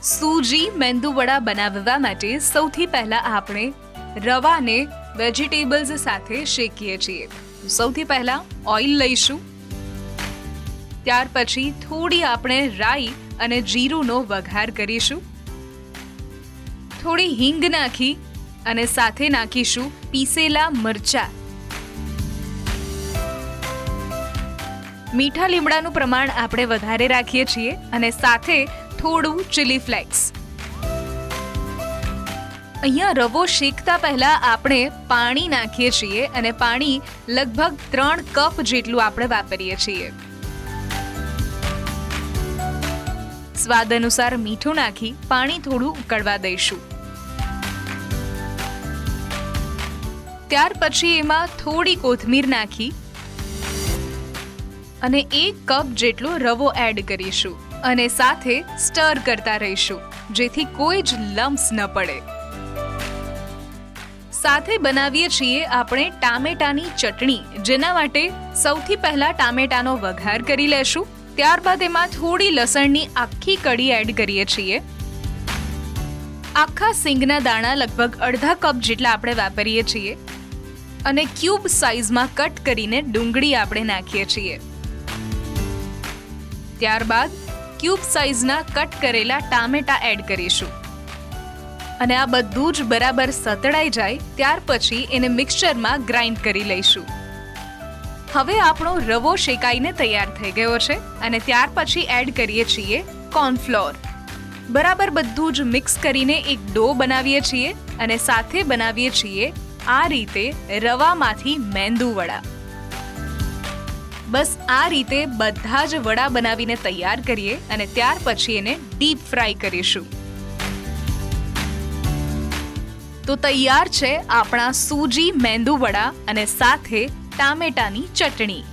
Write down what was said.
સૂજી મેંદુવડા બનાવવા માટે સૌથી પહેલા આપણે રવાને વેજીટેબલ્સ સાથે શેકીએ છીએ. સૌથી પહેલા ઓઇલ લઈશું, ત્યાર પછી થોડી આપણે રાઈ અને જીરુંનો વઘાર કરીશું. થોડી હિંગ નાખી અને સાથે નાખીશું પીસેલા મરચાં. મીઠા લીમડાનું પ્રમાણ આપણે વધારે રાખીએ છીએ અને સાથે થોડું ચીલી ફ્લેક્સ. અહીંયા રવો શેકતા પહેલા આપણે પાણી નાખીએ છીએ અને પાણી લગભગ 3 કપ જેટલું આપણે વાપરીએ છીએ. સ્વાદ અનુસાર મીઠું નાખી પાણી થોડું ઉકળવા દઈશું. ત્યાર પછી એમાં થોડી કોથમીર નાખી અને 1 કપ જેટલો રવો એડ કરીશું અને સાથે સ્ટર કરતા રહીશું જેથી કોઈ જ લમ્સ ન પડે. સાથે બનાવીએ છીએ આપણે ટામેટાની ચટણી, જેના માટે સૌથી પહેલા ટામેટાનો વઘાર કરી લેશું. ત્યારબાદ એમાં થોડી લસણની આખી કળી એડ કરીએ છીએ. આખા સિંગના દાણા લગભગ અડધા કપ જેટલા આપણે વાપરીએ છીએ અને ક્યુબ સાઇઝમાં કટ કરીને ડુંગળી આપણે નાખીએ છીએ. ત્યારબાદ ક્યુબ સાઇઝના કટ કરેલા ટામેટા એડ કરીશું અને આ બધું જ બરાબર સતળાઈ જાય ત્યાર પછી એને મિક્સચરમાં ગ્રાઇન્ડ કરી લઈશું. હવે આપણો રવો શેકાઈને તૈયાર થઈ ગયો છે અને ત્યાર પછી એડ કરીએ છીએ કોર્નફ્લોર. બરાબર બધું જ મિક્સ કરીને એક ડો બનાવીએ છીએ અને સાથે બનાવીએ છીએ આ રીતે રવામાંથી મેંદુવડા. બસ આ રીતે બધા જ વડા બનાવીને તૈયાર કરીએ અને ત્યાર પછી એને ડીપ ફ્રાય કરીશું. તો તૈયાર છે આપણા સૂજી મેંદુવડા અને સાથે ટામેટાની ચટણી.